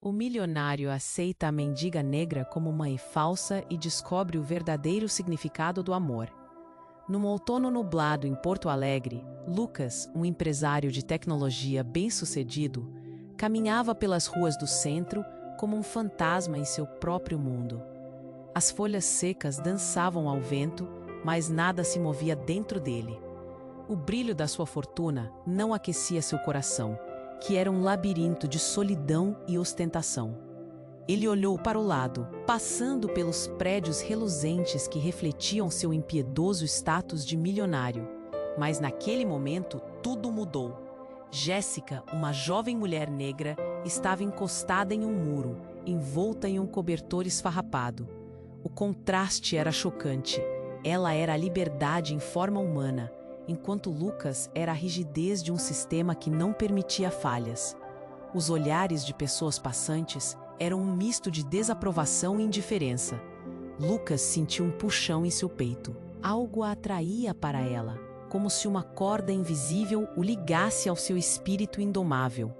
O milionário aceita a mendiga negra como mãe falsa e descobre o verdadeiro significado do amor. Num outono nublado em Porto Alegre, Lucas, um empresário de tecnologia bem-sucedido, caminhava pelas ruas do centro como um fantasma em seu próprio mundo. As folhas secas dançavam ao vento, mas nada se movia dentro dele. O brilho da sua fortuna não aquecia seu coração, que era um labirinto de solidão e ostentação. Ele olhou para o lado, passando pelos prédios reluzentes que refletiam seu impiedoso status de milionário. Mas naquele momento, tudo mudou. Jéssica, uma jovem mulher negra, estava encostada em um muro, envolta em um cobertor esfarrapado. O contraste era chocante. Ela era a liberdade em forma humana, enquanto Lucas era a rigidez de um sistema que não permitia falhas. Os olhares de pessoas passantes eram um misto de desaprovação e indiferença. Lucas sentiu um puxão em seu peito. Algo a atraía para ela, como se uma corda invisível o ligasse ao seu espírito indomável.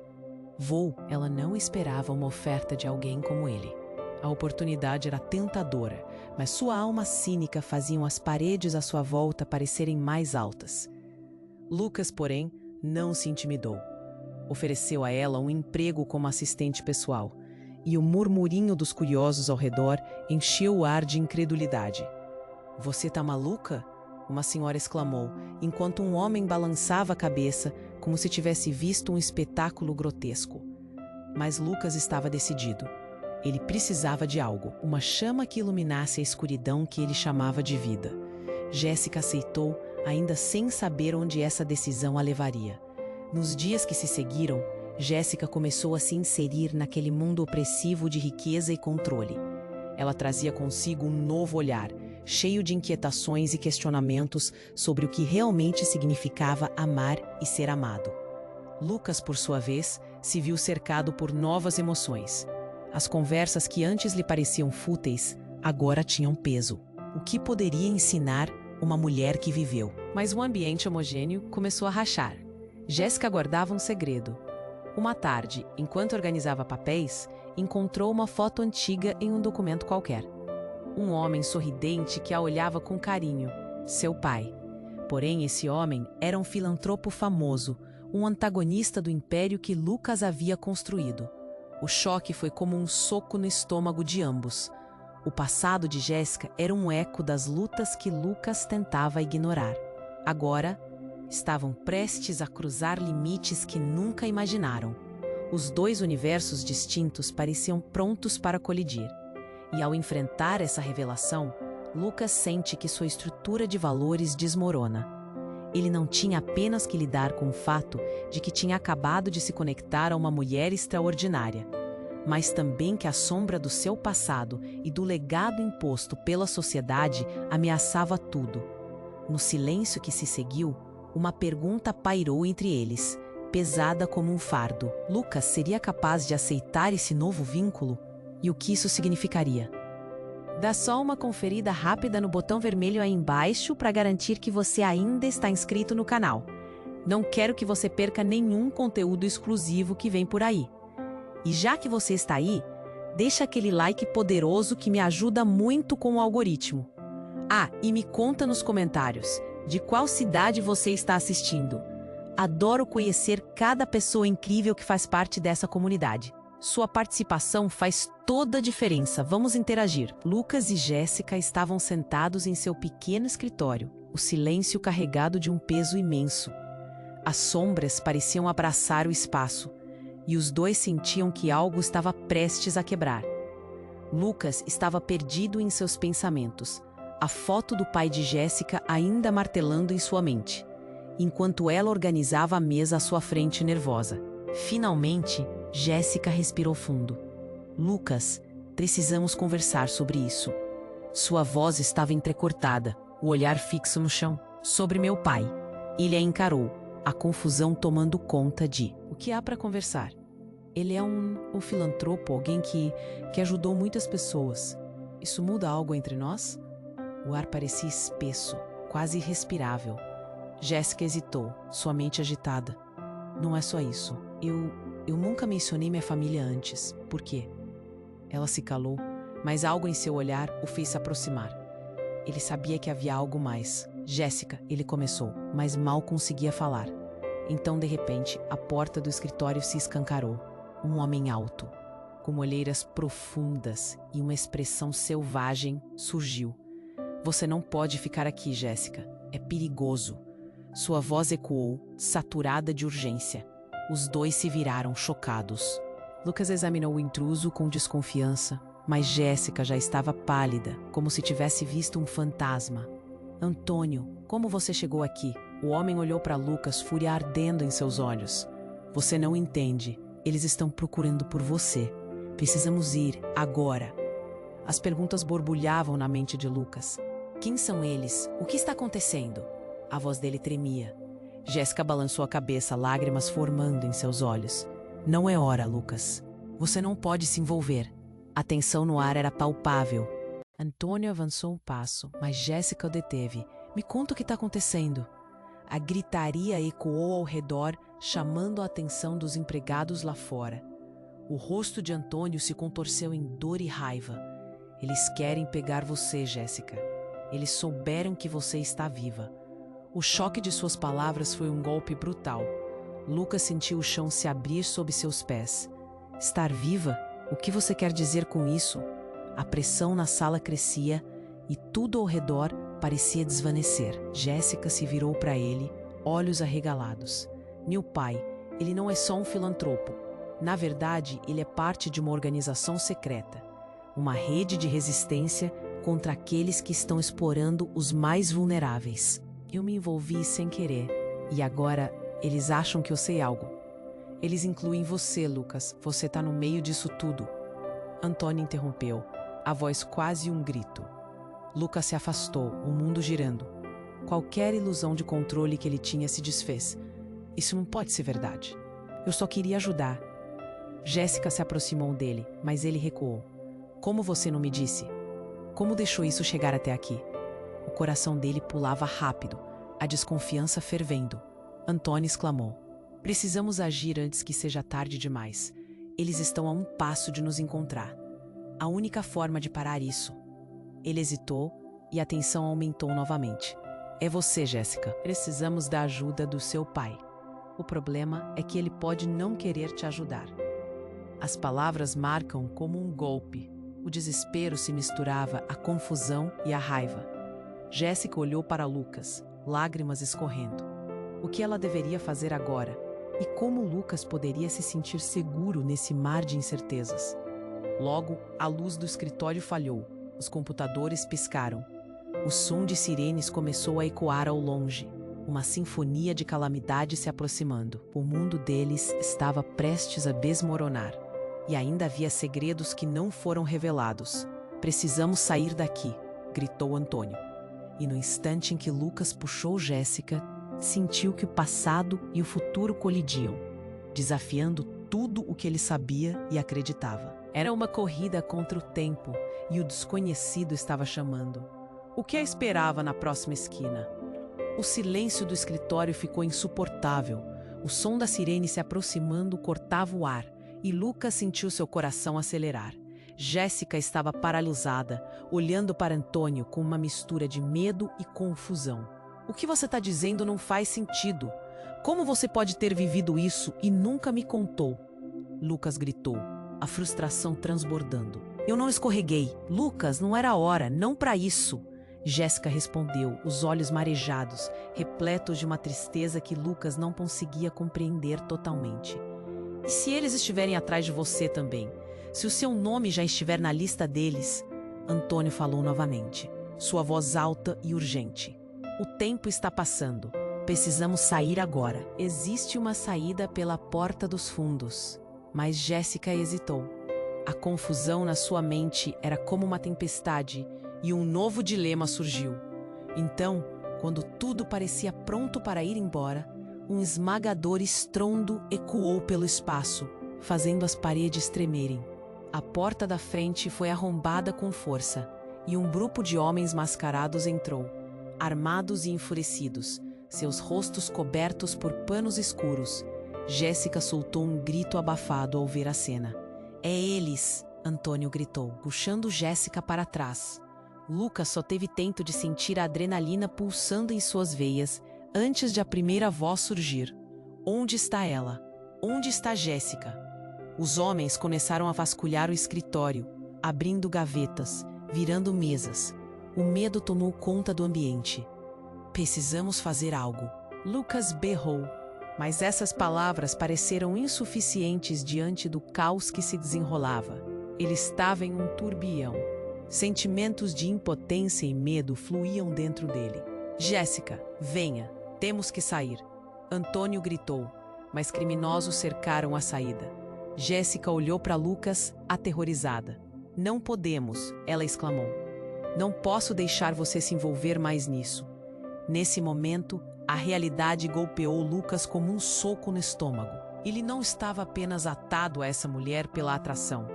Ela não esperava uma oferta de alguém como ele. A oportunidade era tentadora, mas sua alma cínica fazia as paredes à sua volta parecerem mais altas. Lucas, porém, não se intimidou. Ofereceu a ela um emprego como assistente pessoal, e o murmurinho dos curiosos ao redor encheu o ar de incredulidade. "Você tá maluca?" uma senhora exclamou, enquanto um homem balançava a cabeça como se tivesse visto um espetáculo grotesco. Mas Lucas estava decidido. Ele precisava de algo, uma chama que iluminasse a escuridão que ele chamava de vida. Jéssica aceitou, ainda sem saber onde essa decisão a levaria. Nos dias que se seguiram, Jéssica começou a se inserir naquele mundo opressivo de riqueza e controle. Ela trazia consigo um novo olhar, cheio de inquietações e questionamentos sobre o que realmente significava amar e ser amado. Lucas, por sua vez, se viu cercado por novas emoções. As conversas que antes lhe pareciam fúteis, agora tinham peso. O que poderia ensinar uma mulher que viveu? Mas o ambiente homogêneo começou a rachar. Jéssica guardava um segredo. Uma tarde, enquanto organizava papéis, encontrou uma foto antiga em um documento qualquer. Um homem sorridente que a olhava com carinho, seu pai. Porém, esse homem era um filantropo famoso, um antagonista do império que Lucas havia construído. O choque foi como um soco no estômago de ambos. O passado de Jéssica era um eco das lutas que Lucas tentava ignorar. Agora, estavam prestes a cruzar limites que nunca imaginaram. Os dois universos distintos pareciam prontos para colidir. E ao enfrentar essa revelação, Lucas sente que sua estrutura de valores desmorona. Ele não tinha apenas que lidar com o fato de que tinha acabado de se conectar a uma mulher extraordinária, mas também que a sombra do seu passado e do legado imposto pela sociedade ameaçava tudo. No silêncio que se seguiu, uma pergunta pairou entre eles, pesada como um fardo. Lucas seria capaz de aceitar esse novo vínculo? E o que isso significaria? Dá só uma conferida rápida no botão vermelho aí embaixo para garantir que você ainda está inscrito no canal. Não quero que você perca nenhum conteúdo exclusivo que vem por aí. E já que você está aí, deixa aquele like poderoso que me ajuda muito com o algoritmo. Ah, e me conta nos comentários de qual cidade você está assistindo. Adoro conhecer cada pessoa incrível que faz parte dessa comunidade. Sua participação faz toda a diferença. Vamos interagir. Lucas e Jéssica estavam sentados em seu pequeno escritório, o silêncio carregado de um peso imenso. As sombras pareciam abraçar o espaço, e os dois sentiam que algo estava prestes a quebrar. Lucas estava perdido em seus pensamentos, a foto do pai de Jéssica ainda martelando em sua mente, enquanto ela organizava a mesa à sua frente nervosa. Finalmente, Jéssica respirou fundo. "Lucas, precisamos conversar sobre isso." Sua voz estava entrecortada, o olhar fixo no chão. "Sobre meu pai." Ele a encarou, a confusão tomando conta de... O que há para conversar? Ele é um filantropo, alguém que ajudou muitas pessoas. Isso muda algo entre nós? O ar parecia espesso, quase irrespirável. Jéssica hesitou, sua mente agitada. "Não é só isso. Eu Eu nunca mencionei minha família antes. Por quê? Ela se calou, mas algo em seu olhar o fez se aproximar. Ele sabia que havia algo mais. Jéssica, ele começou, mas mal conseguia falar. Então, de repente, a porta do escritório se escancarou. Um homem alto, com olheiras profundas e uma expressão selvagem, surgiu. Você não pode ficar aqui, Jéssica. É perigoso. Sua voz ecoou, saturada de urgência. Os dois se viraram, chocados. Lucas examinou o intruso com desconfiança, mas Jéssica já estava pálida, como se tivesse visto um fantasma. Antônio, como você chegou aqui? O homem olhou para Lucas, fúria ardendo em seus olhos. Você não entende. Eles estão procurando por você. Precisamos ir, agora. As perguntas borbulhavam na mente de Lucas. Quem são eles? O que está acontecendo? A voz dele tremia. Jéssica balançou a cabeça, lágrimas formando em seus olhos. Não é hora, Lucas. Você não pode se envolver. A tensão no ar era palpável. Antônio avançou um passo, mas Jéssica o deteve. Me conta o que está acontecendo. A gritaria ecoou ao redor, chamando a atenção dos empregados lá fora. O rosto de Antônio se contorceu em dor e raiva. Eles querem pegar você, Jéssica. Eles souberam que você está viva. O choque de suas palavras foi um golpe brutal. Lucas sentiu o chão se abrir sob seus pés. Estar viva? O que você quer dizer com isso? A pressão na sala crescia e tudo ao redor parecia desvanecer. Jéssica se virou para ele, olhos arregalados. Meu pai, ele não é só um filantropo. Na verdade, ele é parte de uma organização secreta. Uma rede de resistência contra aqueles que estão explorando os mais vulneráveis. Eu me envolvi sem querer. E agora, eles acham que eu sei algo. Eles incluem você, Lucas. Você está no meio disso tudo. Antônio interrompeu, a voz quase um grito. Lucas se afastou, o mundo girando. Qualquer ilusão de controle que ele tinha se desfez. Isso não pode ser verdade. Eu só queria ajudar. Jéssica se aproximou dele, mas ele recuou. Como você não me disse? Como deixou isso chegar até aqui? O coração dele pulava rápido, a desconfiança fervendo. Antônio exclamou. Precisamos agir antes que seja tarde demais. Eles estão a um passo de nos encontrar. A única forma de parar isso. Ele hesitou e a tensão aumentou novamente. É você, Jéssica. Precisamos da ajuda do seu pai. O problema é que ele pode não querer te ajudar. As palavras marcam como um golpe. O desespero se misturava à confusão e à raiva. Jéssica olhou para Lucas, lágrimas escorrendo. O que ela deveria fazer agora? E como Lucas poderia se sentir seguro nesse mar de incertezas? Logo, a luz do escritório falhou. Os computadores piscaram. O som de sirenes começou a ecoar ao longe. Uma sinfonia de calamidade se aproximando. O mundo deles estava prestes a desmoronar. E ainda havia segredos que não foram revelados. Precisamos sair daqui, gritou Antônio. E no instante em que Lucas puxou Jéssica, sentiu que o passado e o futuro colidiam, desafiando tudo o que ele sabia e acreditava. Era uma corrida contra o tempo e o desconhecido estava chamando. O que a esperava na próxima esquina? O silêncio do escritório ficou insuportável. O som da sirene se aproximando cortava o ar e Lucas sentiu seu coração acelerar. Jéssica estava paralisada, olhando para Antônio com uma mistura de medo e confusão. O que você está dizendo não faz sentido. Como você pode ter vivido isso e nunca me contou? Lucas gritou, a frustração transbordando. Eu não escorreguei. Lucas, não era a hora, não para isso. Jéssica respondeu, os olhos marejados, repletos de uma tristeza que Lucas não conseguia compreender totalmente. E se eles estiverem atrás de você também? Se o seu nome já estiver na lista deles? Antônio falou novamente, sua voz alta e urgente. O tempo está passando. Precisamos sair agora. Existe uma saída pela porta dos fundos. Mas Jéssica hesitou. A confusão na sua mente era como uma tempestade e um novo dilema surgiu. Então, quando tudo parecia pronto para ir embora, um esmagador estrondo ecoou pelo espaço, fazendo as paredes tremerem. A porta da frente foi arrombada com força e um grupo de homens mascarados entrou, armados e enfurecidos, seus rostos cobertos por panos escuros. Jéssica soltou um grito abafado ao ver a cena. É eles! Antônio gritou, puxando Jéssica para trás. Lucas só teve tempo de sentir a adrenalina pulsando em suas veias antes de a primeira voz surgir. Onde está ela? Onde está Jéssica? Os homens começaram a vasculhar o escritório, abrindo gavetas, virando mesas. O medo tomou conta do ambiente. Precisamos fazer algo. Lucas berrou, mas essas palavras pareceram insuficientes diante do caos que se desenrolava. Ele estava em um turbilhão. Sentimentos de impotência e medo fluíam dentro dele. Jéssica, venha, temos que sair. Antônio gritou, mas criminosos cercaram a saída. Jéssica olhou para Lucas, aterrorizada. Não podemos, ela exclamou. Não posso deixar você se envolver mais nisso. Nesse momento, a realidade golpeou Lucas como um soco no estômago. Ele não estava apenas atado a essa mulher pela atração.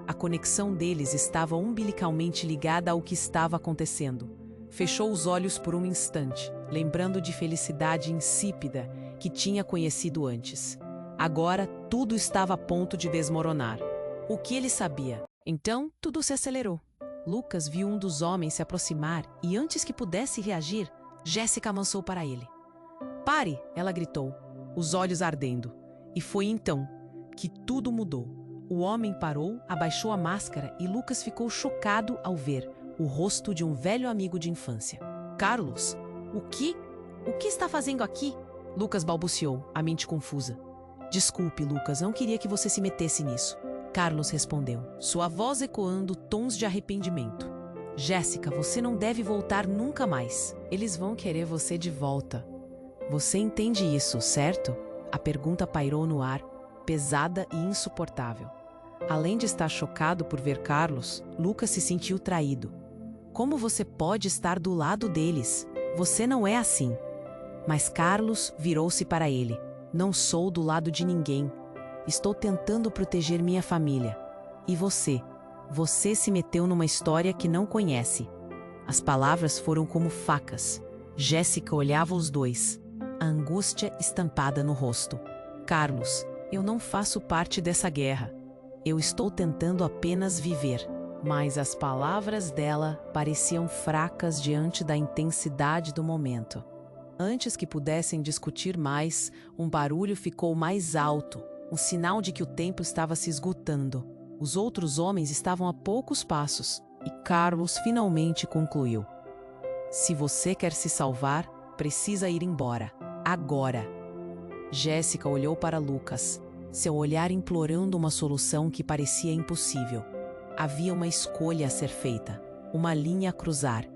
A conexão deles estava umbilicalmente ligada ao que estava acontecendo. Fechou os olhos por um instante, lembrando de felicidade insípida que tinha conhecido antes. Agora, tudo estava a ponto de desmoronar. O que ele sabia? Então, tudo se acelerou. Lucas viu um dos homens se aproximar e, antes que pudesse reagir, Jéssica amansou para ele. Pare! Ela gritou, os olhos ardendo. E foi então que tudo mudou. O homem parou, abaixou a máscara e Lucas ficou chocado ao ver o rosto de um velho amigo de infância. Carlos, o que está fazendo aqui? Lucas balbuciou, a mente confusa. Desculpe, Lucas, não queria que você se metesse nisso. Carlos respondeu, sua voz ecoando tons de arrependimento. Jéssica, você não deve voltar nunca mais. Eles vão querer você de volta. Você entende isso, certo? A pergunta pairou no ar, pesada e insuportável. Além de estar chocado por ver Carlos, Lucas se sentiu traído. Como você pode estar do lado deles? Você não é assim. Mas Carlos virou-se para ele. Não sou do lado de ninguém. Estou tentando proteger minha família. E você? Você se meteu numa história que não conhece. As palavras foram como facas. Jéssica olhava os dois, a angústia estampada no rosto. Carlos, eu não faço parte dessa guerra. Eu estou tentando apenas viver. Mas as palavras dela pareciam fracas diante da intensidade do momento. Antes que pudessem discutir mais, um barulho ficou mais alto, um sinal de que o tempo estava se esgotando. Os outros homens estavam a poucos passos, e Carlos finalmente concluiu. Se você quer se salvar, precisa ir embora. Agora. Jéssica olhou para Lucas, seu olhar implorando uma solução que parecia impossível. Havia uma escolha a ser feita, uma linha a cruzar.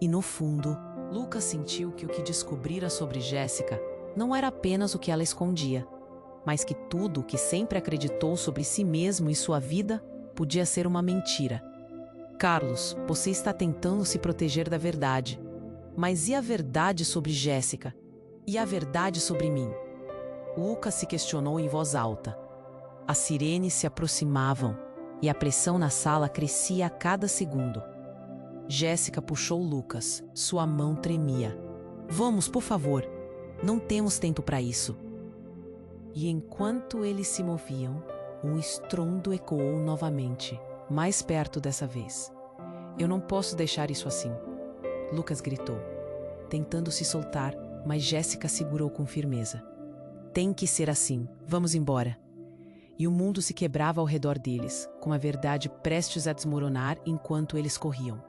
E no fundo, Lucas sentiu que o que descobrira sobre Jéssica não era apenas o que ela escondia, mas que tudo o que sempre acreditou sobre si mesmo e sua vida podia ser uma mentira. Carlos, você está tentando se proteger da verdade. Mas e a verdade sobre Jéssica? E a verdade sobre mim? Lucas se questionou em voz alta. As sirenes se aproximavam e a pressão na sala crescia a cada segundo. Jéssica puxou Lucas. Sua mão tremia. Vamos, por favor. Não temos tempo para isso. E enquanto eles se moviam, um estrondo ecoou novamente, mais perto dessa vez. Eu não posso deixar isso assim. Lucas gritou, tentando se soltar, mas Jéssica segurou com firmeza. Tem que ser assim. Vamos embora. E o mundo se quebrava ao redor deles, com a verdade prestes a desmoronar enquanto eles corriam.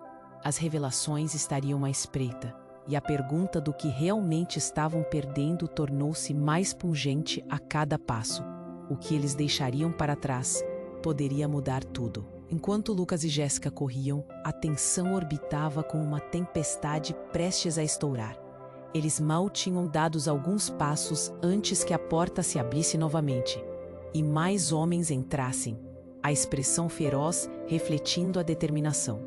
As revelações estariam à espreita, e a pergunta do que realmente estavam perdendo tornou-se mais pungente a cada passo. O que eles deixariam para trás poderia mudar tudo. Enquanto Lucas e Jéssica corriam, a tensão orbitava como uma tempestade prestes a estourar. Eles mal tinham dado alguns passos antes que a porta se abrisse novamente, e mais homens entrassem, a expressão feroz refletindo a determinação.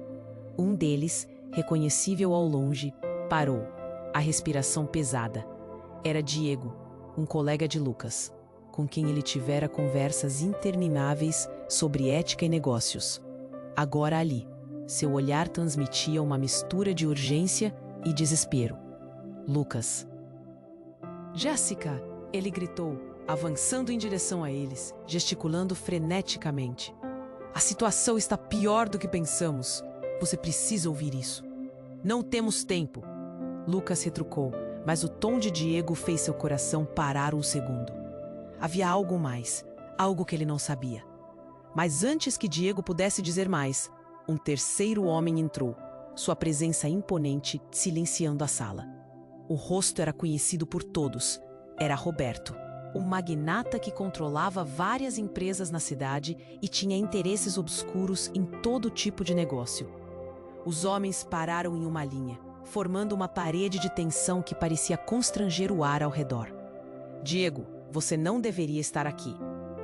Um deles, reconhecível ao longe, parou, a respiração pesada. Era Diego, um colega de Lucas, com quem ele tivera conversas intermináveis sobre ética e negócios. Agora ali, seu olhar transmitia uma mistura de urgência e desespero. Lucas. Jéssica, ele gritou, avançando em direção a eles, gesticulando freneticamente. A situação está pior do que pensamos. Você precisa ouvir isso. Não temos tempo. Lucas retrucou, mas o tom de Diego fez seu coração parar um segundo. Havia algo mais, algo que ele não sabia. Mas antes que Diego pudesse dizer mais, um terceiro homem entrou, sua presença imponente silenciando a sala. O rosto era conhecido por todos. Era Roberto, o magnata que controlava várias empresas na cidade e tinha interesses obscuros em todo tipo de negócio. Os homens pararam em uma linha, formando uma parede de tensão que parecia constranger o ar ao redor. Diego, você não deveria estar aqui,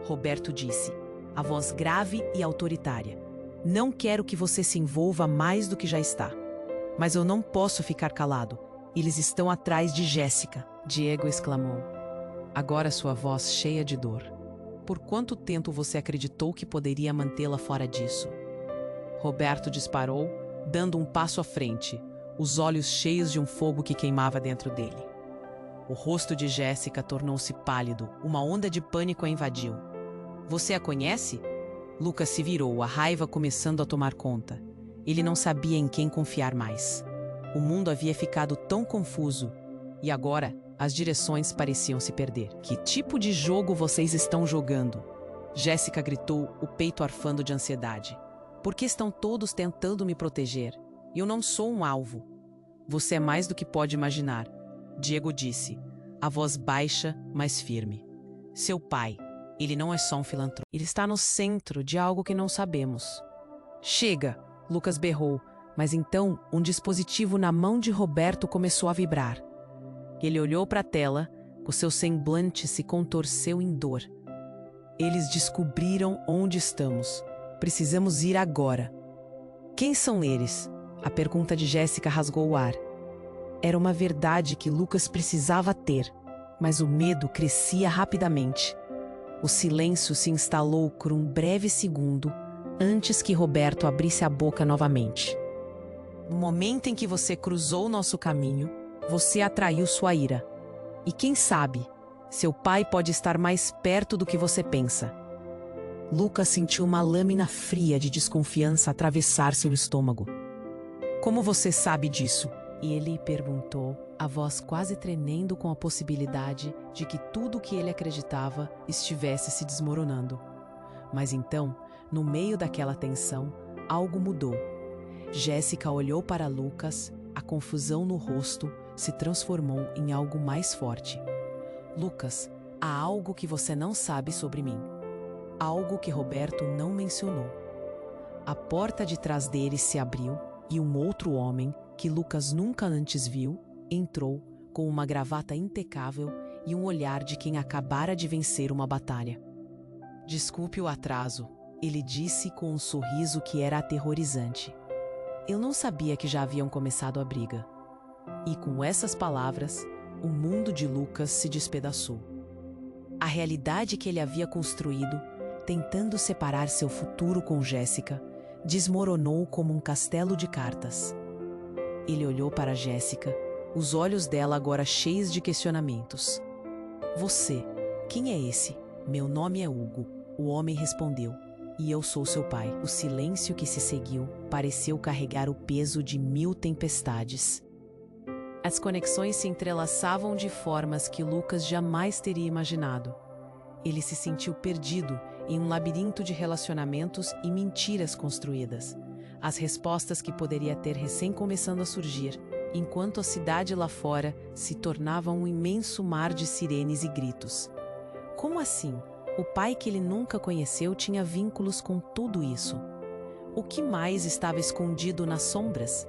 Roberto disse, a voz grave e autoritária. Não quero que você se envolva mais do que já está. Mas eu não posso ficar calado. Eles estão atrás de Jéssica, Diego exclamou. Agora sua voz cheia de dor. Por quanto tempo você acreditou que poderia mantê-la fora disso? Roberto disparou, dando um passo à frente, os olhos cheios de um fogo que queimava dentro dele. O rosto de Jéssica tornou-se pálido, uma onda de pânico a invadiu. Você a conhece? Lucas se virou, a raiva começando a tomar conta. Ele não sabia em quem confiar mais. O mundo havia ficado tão confuso, e agora as direções pareciam se perder. Que tipo de jogo vocês estão jogando? Jéssica gritou, o peito arfando de ansiedade. Por que estão todos tentando me proteger? Eu não sou um alvo. Você é mais do que pode imaginar, Diego disse, a voz baixa, mas firme. Seu pai, ele não é só um filantropo. Ele está no centro de algo que não sabemos. Chega, Lucas berrou, mas então um dispositivo na mão de Roberto começou a vibrar. Ele olhou para a tela, o seu semblante se contorceu em dor. Eles descobriram onde estamos. Precisamos ir agora. Quem são eles? A pergunta de Jéssica rasgou o ar. Era uma verdade que Lucas precisava ter, mas o medo crescia rapidamente. O silêncio se instalou por um breve segundo antes que Roberto abrisse a boca novamente. No momento em que você cruzou nosso caminho, você atraiu sua ira. E quem sabe, seu pai pode estar mais perto do que você pensa. Lucas sentiu uma lâmina fria de desconfiança atravessar seu estômago. Como você sabe disso? Ele perguntou, a voz quase tremendo com a possibilidade de que tudo o que ele acreditava estivesse se desmoronando. Mas então, no meio daquela tensão, algo mudou. Jéssica olhou para Lucas, a confusão no rosto se transformou em algo mais forte. Lucas, há algo que você não sabe sobre mim. Algo que Roberto não mencionou. A porta de trás deles se abriu e um outro homem, que Lucas nunca antes viu, entrou com uma gravata impecável e um olhar de quem acabara de vencer uma batalha. Desculpe o atraso, ele disse com um sorriso que era aterrorizante. Eu não sabia que já haviam começado a briga. E com essas palavras, o mundo de Lucas se despedaçou. A realidade que ele havia construído, tentando separar seu futuro com Jéssica, desmoronou como um castelo de cartas. Ele olhou para Jéssica, os olhos dela agora cheios de questionamentos. Você, quem é esse? Meu nome é Hugo, o homem respondeu. E eu sou seu pai. O silêncio que se seguiu pareceu carregar o peso de 1000 tempestades. As conexões se entrelaçavam de formas que Lucas jamais teria imaginado. Ele se sentiu perdido em um labirinto de relacionamentos e mentiras construídas. As respostas que poderia ter recém começando a surgir, enquanto a cidade lá fora se tornava um imenso mar de sirenes e gritos. Como assim? O pai que ele nunca conheceu tinha vínculos com tudo isso. O que mais estava escondido nas sombras?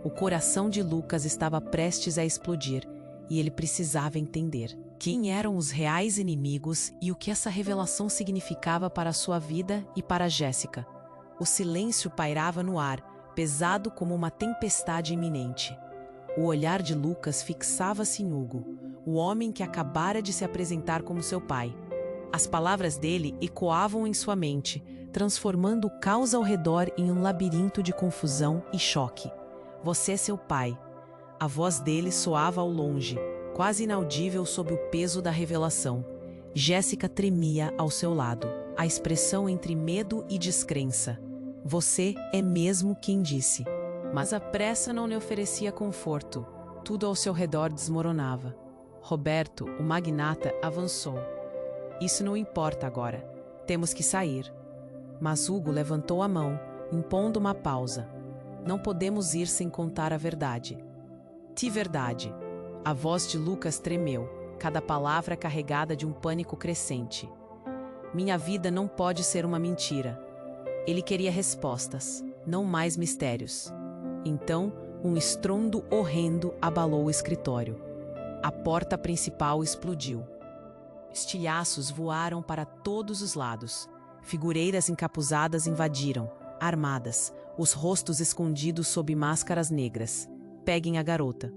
O coração de Lucas estava prestes a explodir e ele precisava entender quem eram os reais inimigos e o que essa revelação significava para a sua vida e para Jéssica. O silêncio pairava no ar, pesado como uma tempestade iminente. O olhar de Lucas fixava-se em Hugo, o homem que acabara de se apresentar como seu pai. As palavras dele ecoavam em sua mente, transformando o caos ao redor em um labirinto de confusão e choque. Você é seu pai. A voz dele soava ao longe, quase inaudível sob o peso da revelação. Jéssica tremia ao seu lado, a expressão entre medo e descrença. Você é mesmo quem disse. Mas a pressa não lhe oferecia conforto. Tudo ao seu redor desmoronava. Roberto, o magnata, avançou. Isso não importa agora. Temos que sair. Mas Hugo levantou a mão, impondo uma pausa. Não podemos ir sem contar a verdade. Que verdade? A voz de Lucas tremeu, cada palavra carregada de um pânico crescente. Minha vida não pode ser uma mentira. Ele queria respostas, não mais mistérios. Então, um estrondo horrendo abalou o escritório. A porta principal explodiu. Estilhaços voaram para todos os lados. Figureiras encapuzadas invadiram, armadas, os rostos escondidos sob máscaras negras. Peguem a garota.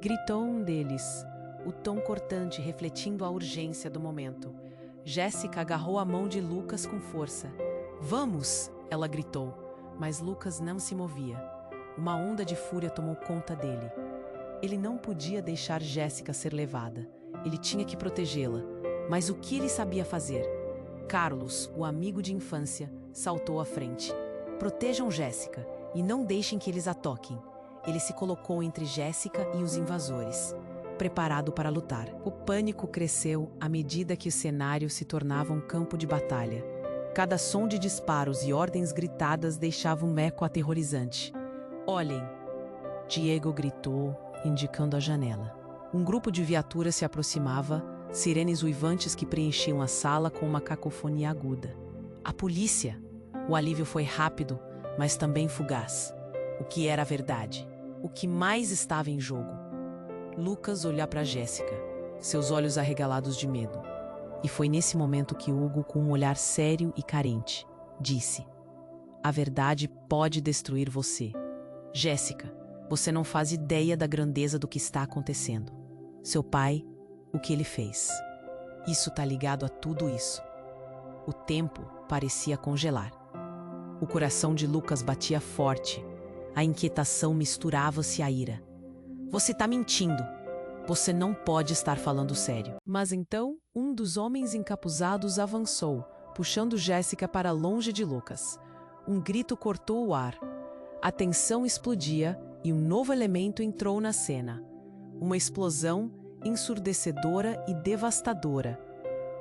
Gritou um deles, o tom cortante refletindo a urgência do momento. Jéssica agarrou a mão de Lucas com força. Vamos! Ela gritou, mas Lucas não se movia. Uma onda de fúria tomou conta dele. Ele não podia deixar Jéssica ser levada. Ele tinha que protegê-la. Mas o que ele sabia fazer? Carlos, o amigo de infância, saltou à frente. Protejam Jéssica e não deixem que eles a toquem. Ele se colocou entre Jéssica e os invasores, preparado para lutar. O pânico cresceu à medida que o cenário se tornava um campo de batalha. Cada som de disparos e ordens gritadas deixava um eco aterrorizante. Olhem! Diego gritou, indicando a janela. Um grupo de viaturas se aproximava, sirenes uivantes que preenchiam a sala com uma cacofonia aguda. A polícia! O alívio foi rápido, mas também fugaz. O que era a verdade? O que mais estava em jogo? Lucas olhou para Jéssica, seus olhos arregalados de medo. E foi nesse momento que Hugo, com um olhar sério e carente, disse: A verdade pode destruir você. Jéssica, você não faz ideia da grandeza do que está acontecendo. Seu pai, o que ele fez. Isso está ligado a tudo isso. O tempo parecia congelar. O coração de Lucas batia forte. A inquietação misturava-se à ira. Você está mentindo. Você não pode estar falando sério. Mas então, um dos homens encapuzados avançou, puxando Jéssica para longe de Lucas. Um grito cortou o ar. A tensão explodia e um novo elemento entrou na cena. Uma explosão ensurdecedora e devastadora.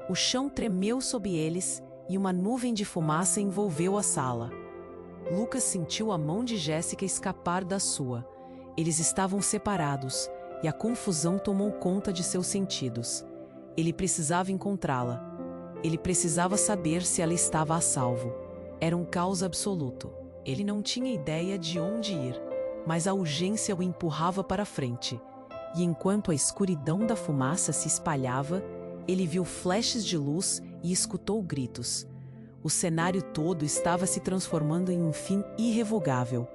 O chão tremeu sob eles e uma nuvem de fumaça envolveu a sala. Lucas sentiu a mão de Jéssica escapar da sua. Eles estavam separados e a confusão tomou conta de seus sentidos. Ele precisava encontrá-la. Ele precisava saber se ela estava a salvo. Era um caos absoluto. Ele não tinha ideia de onde ir, mas a urgência o empurrava para frente. E enquanto a escuridão da fumaça se espalhava, ele viu flashes de luz e escutou gritos. O cenário todo estava se transformando em um fim irrevogável.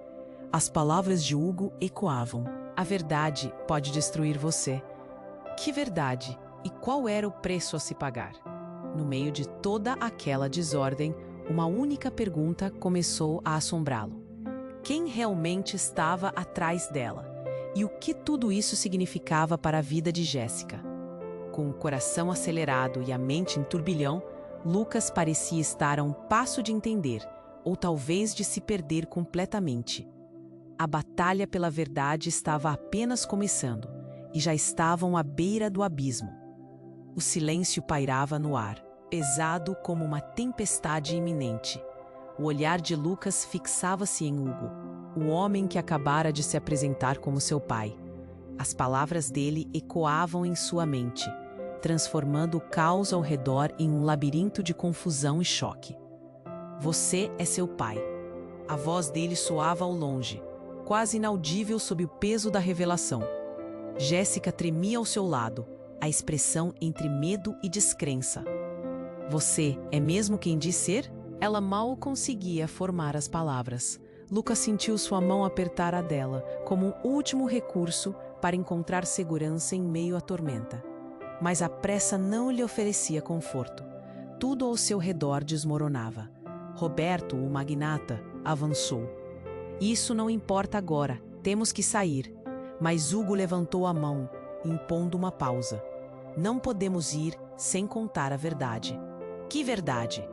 As palavras de Hugo ecoavam. A verdade pode destruir você. Que verdade? E qual era o preço a se pagar? No meio de toda aquela desordem, uma única pergunta começou a assombrá-lo. Quem realmente estava atrás dela? E o que tudo isso significava para a vida de Jéssica? Com o coração acelerado e a mente em turbilhão, Lucas parecia estar a um passo de entender, ou talvez de se perder completamente. A batalha pela verdade estava apenas começando, e já estavam à beira do abismo. O silêncio pairava no ar, pesado como uma tempestade iminente. O olhar de Lucas fixava-se em Hugo, o homem que acabara de se apresentar como seu pai. As palavras dele ecoavam em sua mente, transformando o caos ao redor em um labirinto de confusão e choque. Você é seu pai. A voz dele soava ao longe, quase inaudível sob o peso da revelação. Jéssica tremia ao seu lado, a expressão entre medo e descrença. Você é mesmo quem diz ser? Ela mal conseguia formar as palavras. Lucas sentiu sua mão apertar a dela, como um último recurso para encontrar segurança em meio à tormenta. Mas a pressa não lhe oferecia conforto. Tudo ao seu redor desmoronava. Roberto, o magnata, avançou. Isso não importa agora, temos que sair. Mas Hugo levantou a mão, impondo uma pausa. Não podemos ir sem contar a verdade. Que verdade?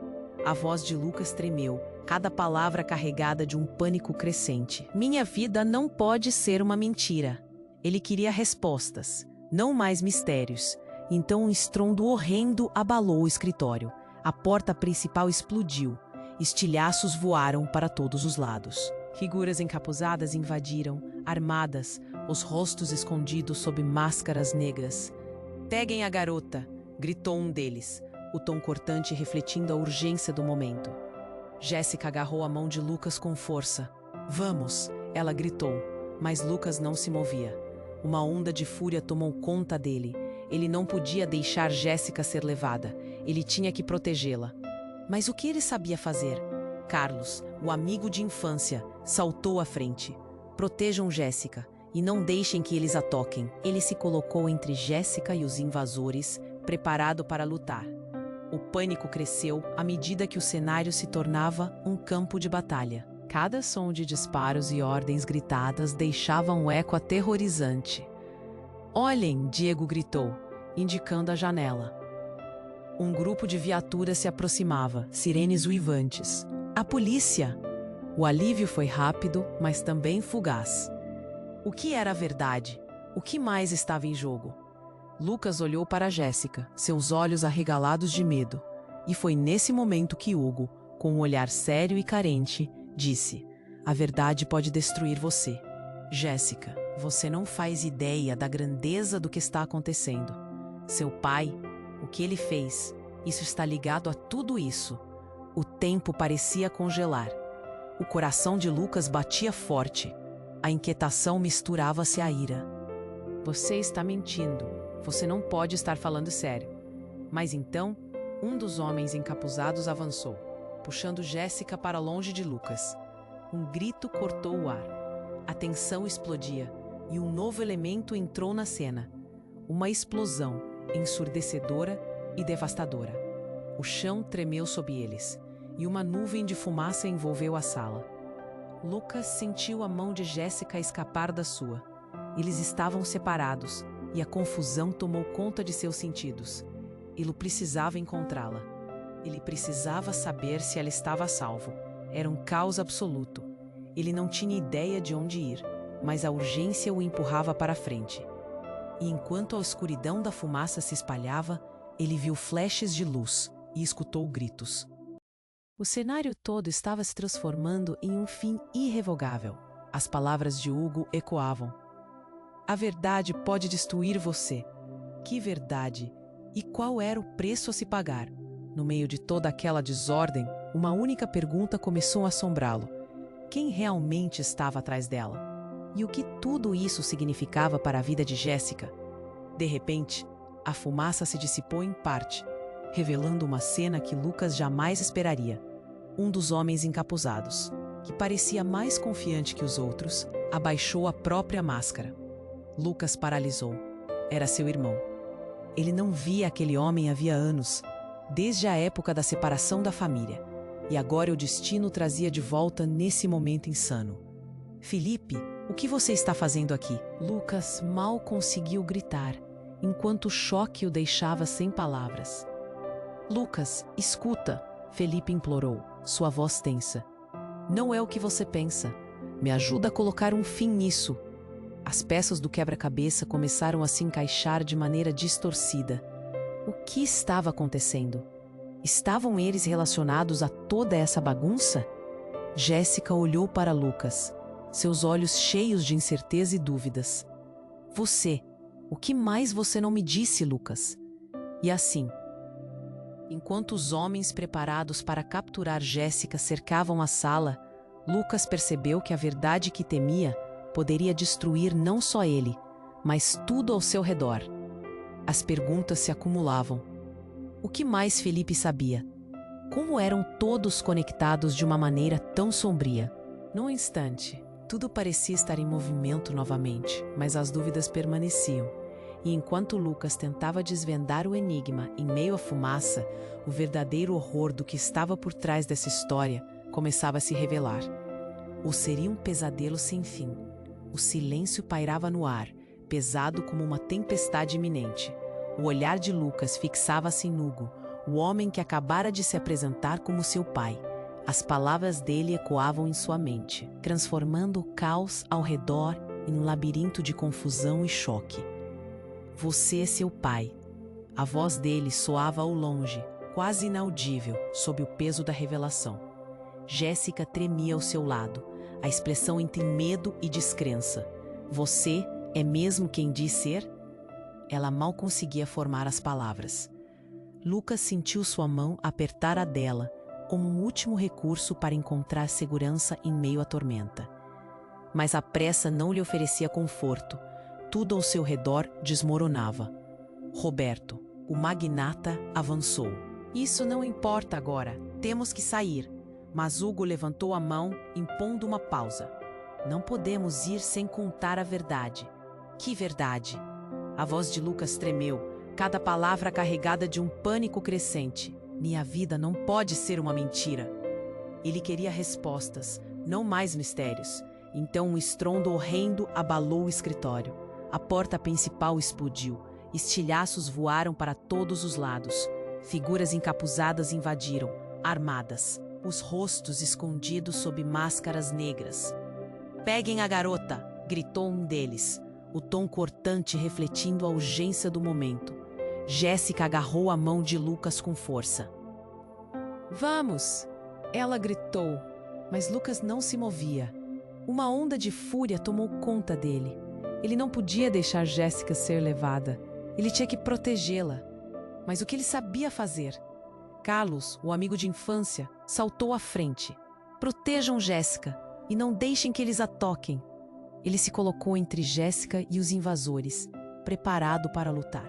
A voz de Lucas tremeu, cada palavra carregada de um pânico crescente. Minha vida não pode ser uma mentira. Ele queria respostas, não mais mistérios. Então um estrondo horrendo abalou o escritório. A porta principal explodiu. Estilhaços voaram para todos os lados. Figuras encapuzadas invadiram, armadas, os rostos escondidos sob máscaras negras. "Peguem a garota!" gritou um deles, o tom cortante refletindo a urgência do momento. Jéssica agarrou a mão de Lucas com força. "Vamos!" ela gritou, mas Lucas não se movia. Uma onda de fúria tomou conta dele. Ele não podia deixar Jéssica ser levada. Ele tinha que protegê-la. Mas o que ele sabia fazer? Carlos, o amigo de infância, saltou à frente. "Protejam Jéssica e não deixem que eles a toquem." Ele se colocou entre Jéssica e os invasores, preparado para lutar. O pânico cresceu à medida que o cenário se tornava um campo de batalha. Cada som de disparos e ordens gritadas deixava um eco aterrorizante. "Olhem!" Diego gritou, indicando a janela. Um grupo de viaturas se aproximava, sirenes uivantes. "A polícia!" O alívio foi rápido, mas também fugaz. O que era a verdade? O que mais estava em jogo? Lucas olhou para Jéssica, seus olhos arregalados de medo. E foi nesse momento que Hugo, com um olhar sério e carente, disse: "A verdade pode destruir você. Jéssica, você não faz ideia da grandeza do que está acontecendo. Seu pai, o que ele fez, isso está ligado a tudo isso." O tempo parecia congelar. O coração de Lucas batia forte. A inquietação misturava-se à ira. "Você está mentindo. Você não pode estar falando sério." Mas então, um dos homens encapuzados avançou, puxando Jéssica para longe de Lucas. Um grito cortou o ar. A tensão explodia e um novo elemento entrou na cena. Uma explosão ensurdecedora e devastadora. O chão tremeu sob eles e uma nuvem de fumaça envolveu a sala. Lucas sentiu a mão de Jéssica escapar da sua. Eles estavam separados e a confusão tomou conta de seus sentidos. Ele precisava encontrá-la. Ele precisava saber se ela estava a salvo. Era um caos absoluto. Ele não tinha ideia de onde ir, mas a urgência o empurrava para frente. E enquanto a escuridão da fumaça se espalhava, ele viu flashes de luz e escutou gritos. O cenário todo estava se transformando em um fim irrevogável. As palavras de Hugo ecoavam. "A verdade pode destruir você." Que verdade? E qual era o preço a se pagar? No meio de toda aquela desordem, uma única pergunta começou a assombrá-lo. Quem realmente estava atrás dela? E o que tudo isso significava para a vida de Jéssica? De repente, a fumaça se dissipou em parte, revelando uma cena que Lucas jamais esperaria. Um dos homens encapuzados, que parecia mais confiante que os outros, abaixou a própria máscara. Lucas paralisou. Era seu irmão. Ele não via aquele homem havia anos, desde a época da separação da família. E agora o destino o trazia de volta nesse momento insano. "Felipe, o que você está fazendo aqui?" Lucas mal conseguiu gritar, enquanto o choque o deixava sem palavras. "Lucas, escuta!" Felipe implorou, sua voz tensa. "Não é o que você pensa. Me ajuda a colocar um fim nisso." As peças do quebra-cabeça começaram a se encaixar de maneira distorcida. O que estava acontecendo? Estavam eles relacionados a toda essa bagunça? Jéssica olhou para Lucas, seus olhos cheios de incerteza e dúvidas. "Você, o que mais você não me disse, Lucas?" E assim, enquanto os homens preparados para capturar Jéssica cercavam a sala, Lucas percebeu que a verdade que temia poderia destruir não só ele, mas tudo ao seu redor. As perguntas se acumulavam. O que mais Felipe sabia? Como eram todos conectados de uma maneira tão sombria? Num instante, tudo parecia estar em movimento novamente, mas as dúvidas permaneciam. E enquanto Lucas tentava desvendar o enigma em meio à fumaça, o verdadeiro horror do que estava por trás dessa história começava a se revelar. Ou seria um pesadelo sem fim? O silêncio pairava no ar, pesado como uma tempestade iminente. O olhar de Lucas fixava-se em Hugo, o homem que acabara de se apresentar como seu pai. As palavras dele ecoavam em sua mente, transformando o caos ao redor em um labirinto de confusão e choque. Você é seu pai. A voz dele soava ao longe, quase inaudível, sob o peso da revelação. Jéssica tremia ao seu lado, a expressão entre medo e descrença. Você é mesmo quem diz ser? Ela mal conseguia formar as palavras. Lucas sentiu sua mão apertar a dela, como um último recurso para encontrar segurança em meio à tormenta. Mas a pressa não lhe oferecia conforto. Tudo ao seu redor desmoronava. Roberto, o magnata, avançou. Isso não importa agora. Temos que sair. Mas Hugo levantou a mão, impondo uma pausa. Não podemos ir sem contar a verdade. Que verdade? A voz de Lucas tremeu, cada palavra carregada de um pânico crescente. Minha vida não pode ser uma mentira. Ele queria respostas, não mais mistérios. Então um estrondo horrendo abalou o escritório. A porta principal explodiu. Estilhaços voaram para todos os lados. Figuras encapuzadas invadiram, armadas, os rostos escondidos sob máscaras negras. "Peguem a garota!" gritou um deles, o tom cortante refletindo a urgência do momento. Jéssica agarrou a mão de Lucas com força. "Vamos!" ela gritou, mas Lucas não se movia. Uma onda de fúria tomou conta dele. Ele não podia deixar Jéssica ser levada. Ele tinha que protegê-la. Mas o que ele sabia fazer? Carlos, o amigo de infância, saltou à frente. "Protejam Jéssica e não deixem que eles a toquem." Ele se colocou entre Jéssica e os invasores, preparado para lutar.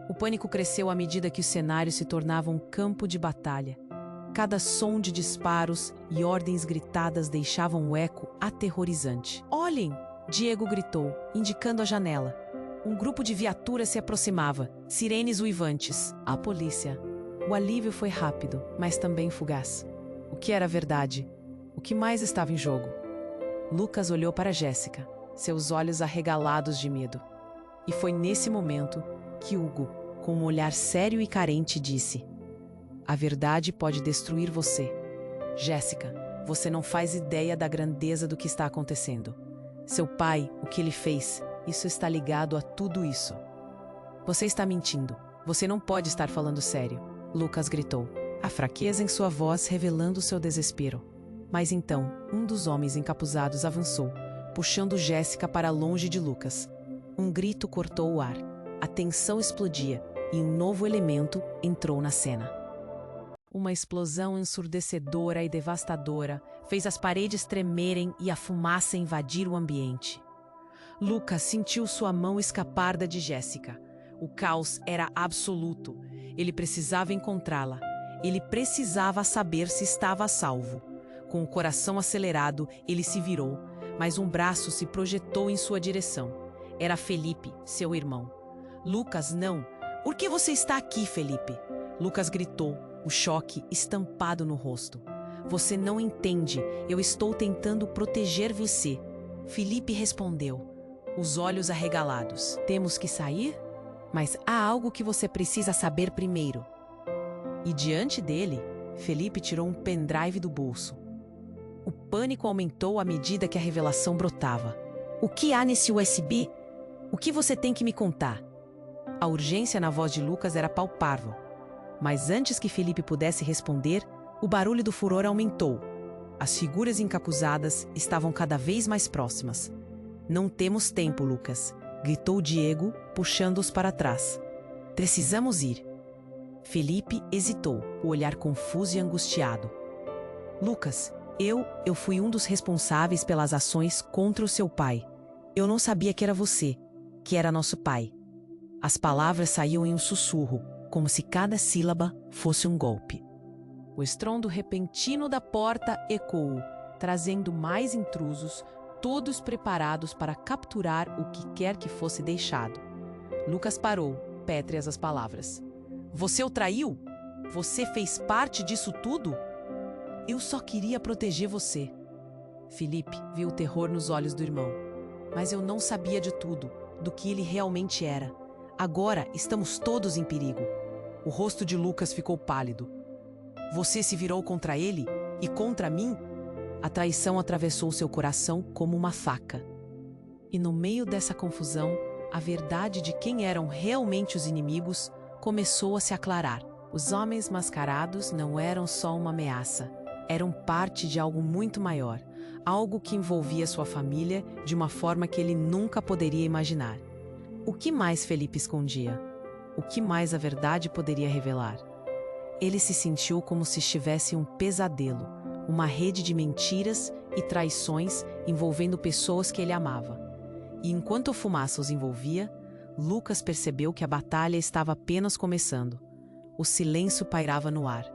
O pânico cresceu à medida que o cenário se tornava um campo de batalha. Cada som de disparos e ordens gritadas deixavam um eco aterrorizante. "Olhem!" Diego gritou, indicando a janela. Um grupo de viaturas se aproximava, sirenes uivantes. A polícia. O alívio foi rápido, mas também fugaz. O que era verdade? O que mais estava em jogo? Lucas olhou para Jéssica, seus olhos arregalados de medo. E foi nesse momento que Hugo, com um olhar sério e carente, disse: "A verdade pode destruir você. Jéssica, você não faz ideia da grandeza do que está acontecendo. Seu pai, o que ele fez, isso está ligado a tudo isso." "Você está mentindo. Você não pode estar falando sério." Lucas gritou, a fraqueza em sua voz revelando seu desespero. Mas então, um dos homens encapuzados avançou, puxando Jéssica para longe de Lucas. Um grito cortou o ar. A tensão explodia e um novo elemento entrou na cena. Uma explosão ensurdecedora e devastadora fez as paredes tremerem e a fumaça invadir o ambiente. Lucas sentiu sua mão escapar da de Jéssica. O caos era absoluto. Ele precisava encontrá-la. Ele precisava saber se estava a salvo. Com o coração acelerado, ele se virou, mas um braço se projetou em sua direção. Era Felipe, seu irmão. "Lucas, não! Por que você está aqui, Felipe?" Lucas gritou, o choque estampado no rosto. "Você não entende. Eu estou tentando proteger você." Felipe respondeu, os olhos arregalados. "Temos que sair? Mas há algo que você precisa saber primeiro." E diante dele, Felipe tirou um pendrive do bolso. O pânico aumentou à medida que a revelação brotava. "O que há nesse USB? O que você tem que me contar?" A urgência na voz de Lucas era palpável. Mas antes que Felipe pudesse responder, o barulho do furor aumentou. As figuras encapuzadas estavam cada vez mais próximas. "Não temos tempo, Lucas", gritou Diego, puxando-os para trás. "Precisamos ir." Felipe hesitou, o olhar confuso e angustiado. "Lucas, eu fui um dos responsáveis pelas ações contra o seu pai. Eu não sabia que era você, que era nosso pai." As palavras saíam em um sussurro, como se cada sílaba fosse um golpe. O estrondo repentino da porta ecoou, trazendo mais intrusos, todos preparados para capturar o que quer que fosse deixado. Lucas parou, pétreas as palavras. "Você o traiu? Você fez parte disso tudo?" "Eu só queria proteger você." Felipe viu o terror nos olhos do irmão. "Mas eu não sabia de tudo, do que ele realmente era. Agora estamos todos em perigo. O rosto de Lucas ficou pálido. Você se virou contra ele e contra mim? A traição atravessou seu coração como uma faca. E no meio dessa confusão, a verdade de quem eram realmente os inimigos começou a se aclarar. Os homens mascarados não eram só uma ameaça, eram parte de algo muito maior, algo que envolvia sua família de uma forma que ele nunca poderia imaginar. O que mais Felipe escondia? O que mais a verdade poderia revelar? Ele se sentiu como se estivesse em um pesadelo, uma rede de mentiras e traições envolvendo pessoas que ele amava. E enquanto a fumaça os envolvia, Lucas percebeu que a batalha estava apenas começando. O silêncio pairava no ar,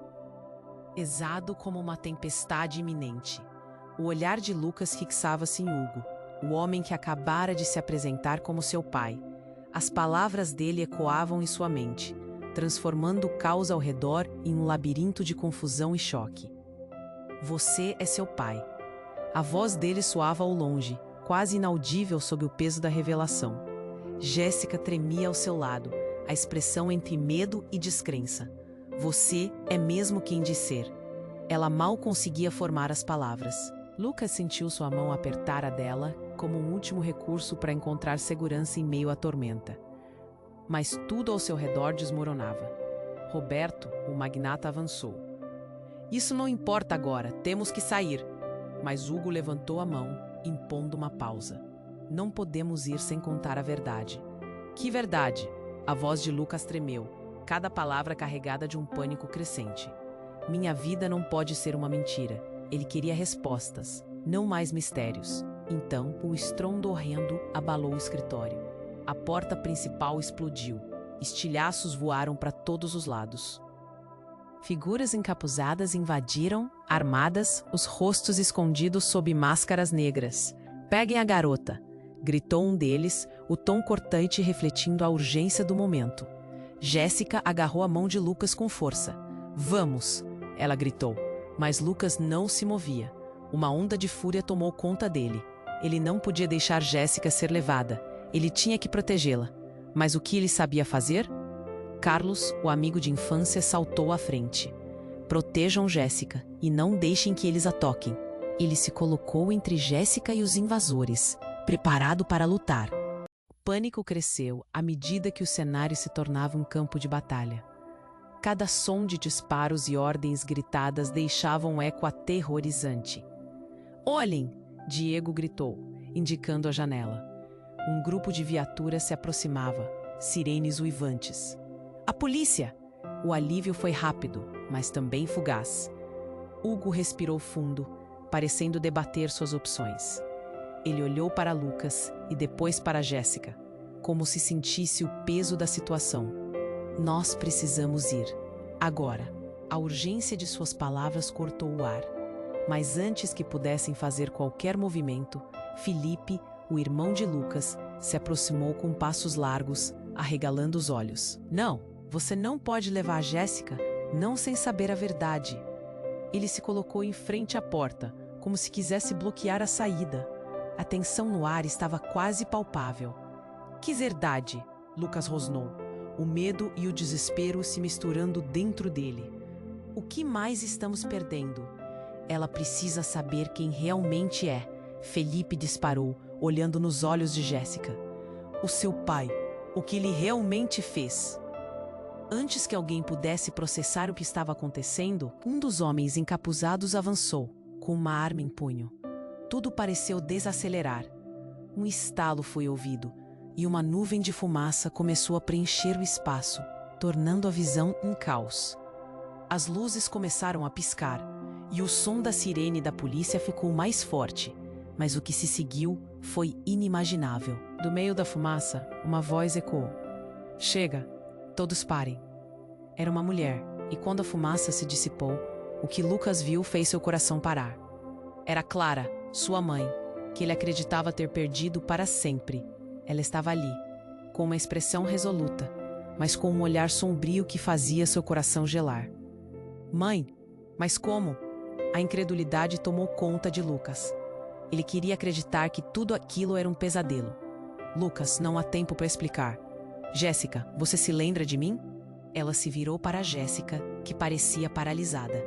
pesado como uma tempestade iminente. O olhar de Lucas fixava-se em Hugo, o homem que acabara de se apresentar como seu pai. As palavras dele ecoavam em sua mente, transformando o caos ao redor em um labirinto de confusão e choque. Você é seu pai. A voz dele soava ao longe, quase inaudível sob o peso da revelação. Jéssica tremia ao seu lado, a expressão entre medo e descrença. Você é mesmo quem diz ser. Ela mal conseguia formar as palavras. Lucas sentiu sua mão apertar a dela como um último recurso para encontrar segurança em meio à tormenta. Mas tudo ao seu redor desmoronava. Roberto, o magnata, avançou. Isso não importa agora, temos que sair. Mas Hugo levantou a mão, impondo uma pausa. Não podemos ir sem contar a verdade. Que verdade? A voz de Lucas tremeu, cada palavra carregada de um pânico crescente. Minha vida não pode ser uma mentira. Ele queria respostas, não mais mistérios. Então, o estrondo horrendo abalou o escritório. A porta principal explodiu. Estilhaços voaram para todos os lados. Figuras encapuzadas invadiram, armadas, os rostos escondidos sob máscaras negras. Peguem a garota! Gritou um deles, o tom cortante refletindo a urgência do momento. Jéssica agarrou a mão de Lucas com força. Vamos! Ela gritou, mas Lucas não se movia. Uma onda de fúria tomou conta dele. Ele não podia deixar Jéssica ser levada. Ele tinha que protegê-la. Mas o que ele sabia fazer? Carlos, o amigo de infância, saltou à frente. Protejam Jéssica e não deixem que eles a toquem. Ele se colocou entre Jéssica e os invasores, preparado para lutar. O pânico cresceu à medida que o cenário se tornava um campo de batalha. Cada som de disparos e ordens gritadas deixava um eco aterrorizante. Olhem! Diego gritou, indicando a janela. Um grupo de viaturas se aproximava, sirenes uivantes. A polícia! O alívio foi rápido, mas também fugaz. Hugo respirou fundo, parecendo debater suas opções. Ele olhou para Lucas e depois para Jéssica, como se sentisse o peso da situação. Nós precisamos ir. Agora. A urgência de suas palavras cortou o ar. Mas antes que pudessem fazer qualquer movimento, Felipe, o irmão de Lucas, se aproximou com passos largos, arregalando os olhos. Não, você não pode levar a Jéssica, não sem saber a verdade. Ele se colocou em frente à porta, como se quisesse bloquear a saída. A tensão no ar estava quase palpável. Que verdade? Lucas rosnou, o medo e o desespero se misturando dentro dele. O que mais estamos perdendo? Ela precisa saber quem realmente é. Felipe disparou, olhando nos olhos de Jéssica. O seu pai, o que ele realmente fez. Antes que alguém pudesse processar o que estava acontecendo, um dos homens encapuzados avançou, com uma arma em punho. Tudo pareceu desacelerar. Um estalo foi ouvido, e uma nuvem de fumaça começou a preencher o espaço, tornando a visão um caos. As luzes começaram a piscar, e o som da sirene da polícia ficou mais forte, mas o que se seguiu foi inimaginável. Do meio da fumaça, uma voz ecoou. Chega, todos parem. Era uma mulher, e quando a fumaça se dissipou, o que Lucas viu fez seu coração parar. Era Clara, sua mãe, que ele acreditava ter perdido para sempre. Ela estava ali, com uma expressão resoluta, mas com um olhar sombrio que fazia seu coração gelar. Mãe, mas como? A incredulidade tomou conta de Lucas. Ele queria acreditar que tudo aquilo era um pesadelo. Lucas, não há tempo para explicar. Jéssica, você se lembra de mim? Ela se virou para Jéssica, que parecia paralisada.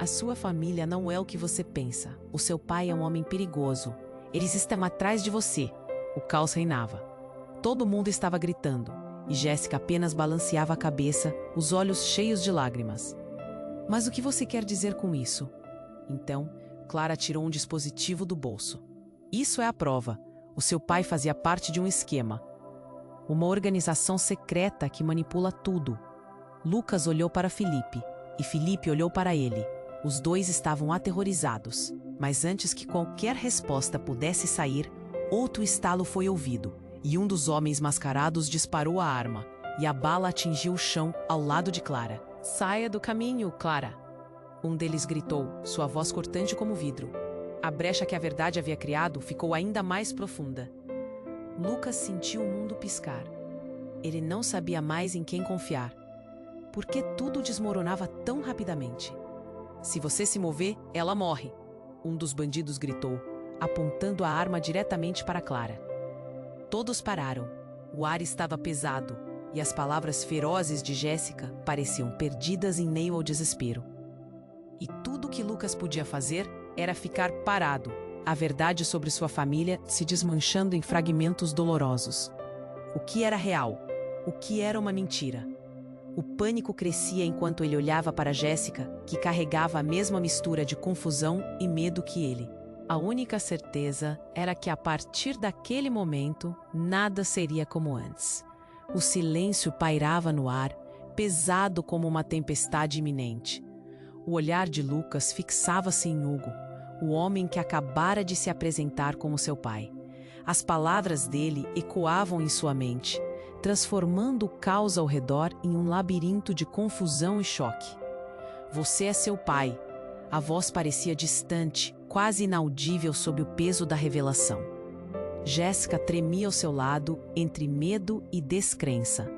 A sua família não é o que você pensa. O seu pai é um homem perigoso. Eles estão atrás de você. O caos reinava. Todo mundo estava gritando, e Jéssica apenas balanceava a cabeça, os olhos cheios de lágrimas. Mas o que você quer dizer com isso? Então, Clara tirou um dispositivo do bolso. Isso é a prova. O seu pai fazia parte de um esquema. Uma organização secreta que manipula tudo. Lucas olhou para Felipe, e Felipe olhou para ele. Os dois estavam aterrorizados, mas antes que qualquer resposta pudesse sair, outro estalo foi ouvido, e um dos homens mascarados disparou a arma, e a bala atingiu o chão ao lado de Clara. "Saia do caminho, Clara!" Um deles gritou, sua voz cortante como vidro. A brecha que a verdade havia criado ficou ainda mais profunda. Lucas sentiu o mundo piscar. Ele não sabia mais em quem confiar. Por que tudo desmoronava tão rapidamente? "Se você se mover, ela morre", um dos bandidos gritou, apontando a arma diretamente para Clara. Todos pararam. O ar estava pesado, e as palavras ferozes de Jéssica pareciam perdidas em meio ao desespero. E tudo que Lucas podia fazer era ficar parado, a verdade sobre sua família se desmanchando em fragmentos dolorosos. O que era real? O que era uma mentira? O pânico crescia enquanto ele olhava para Jéssica, que carregava a mesma mistura de confusão e medo que ele. A única certeza era que a partir daquele momento, nada seria como antes. O silêncio pairava no ar, pesado como uma tempestade iminente. O olhar de Lucas fixava-se em Hugo, o homem que acabara de se apresentar como seu pai. As palavras dele ecoavam em sua mente, transformando o caos ao redor em um labirinto de confusão e choque. "Você é seu pai." A voz parecia distante, quase inaudível sob o peso da revelação. Jéssica tremia ao seu lado, entre medo e descrença.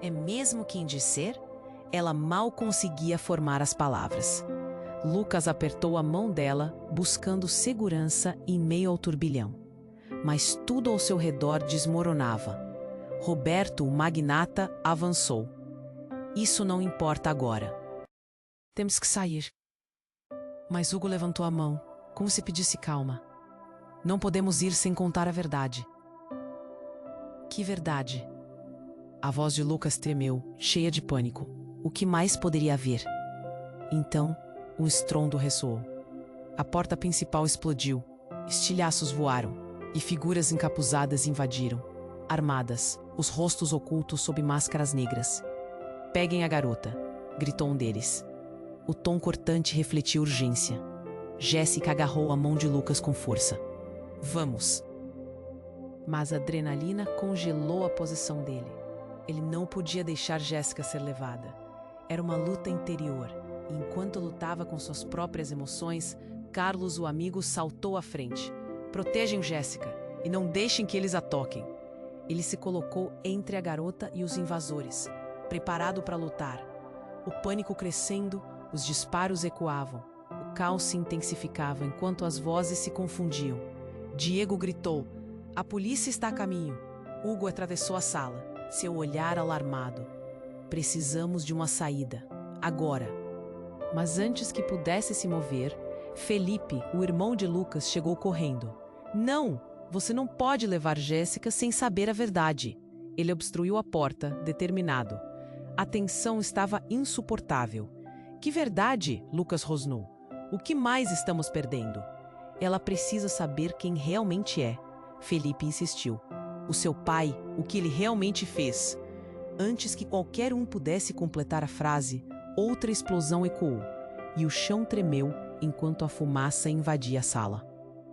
"É mesmo quem dizer?" Ela mal conseguia formar as palavras. Lucas apertou a mão dela, buscando segurança em meio ao turbilhão. Mas tudo ao seu redor desmoronava. Roberto, o magnata, avançou. "Isso não importa agora. Temos que sair." Mas Hugo levantou a mão, como se pedisse calma. "Não podemos ir sem contar a verdade." "Que verdade?" A voz de Lucas tremeu, cheia de pânico. O que mais poderia haver? Então, um estrondo ressoou. A porta principal explodiu, estilhaços voaram, e figuras encapuzadas invadiram, armadas, os rostos ocultos sob máscaras negras. "Peguem a garota", gritou um deles. O tom cortante refletia urgência. Jéssica agarrou a mão de Lucas com força. "Vamos." Mas a adrenalina congelou a posição dele. Ele não podia deixar Jéssica ser levada. Era uma luta interior, e enquanto lutava com suas próprias emoções, Carlos, o amigo, saltou à frente. "Protejam Jéssica, e não deixem que eles a toquem." Ele se colocou entre a garota e os invasores, preparado para lutar. O pânico crescendo, os disparos ecoavam. O caos se intensificava enquanto as vozes se confundiam. Diego gritou: "A polícia está a caminho." Hugo atravessou a sala, seu olhar alarmado. "Precisamos de uma saída. Agora." Mas antes que pudesse se mover, Felipe, o irmão de Lucas, chegou correndo. "Não! Você não pode levar Jéssica sem saber a verdade." Ele obstruiu a porta, determinado. A tensão estava insuportável. "Que verdade?" Lucas rosnou. "O que mais estamos perdendo?" "Ela precisa saber quem realmente é." Felipe insistiu. "O seu pai, o que ele realmente fez." Antes que qualquer um pudesse completar a frase, outra explosão ecoou, e o chão tremeu enquanto a fumaça invadia a sala.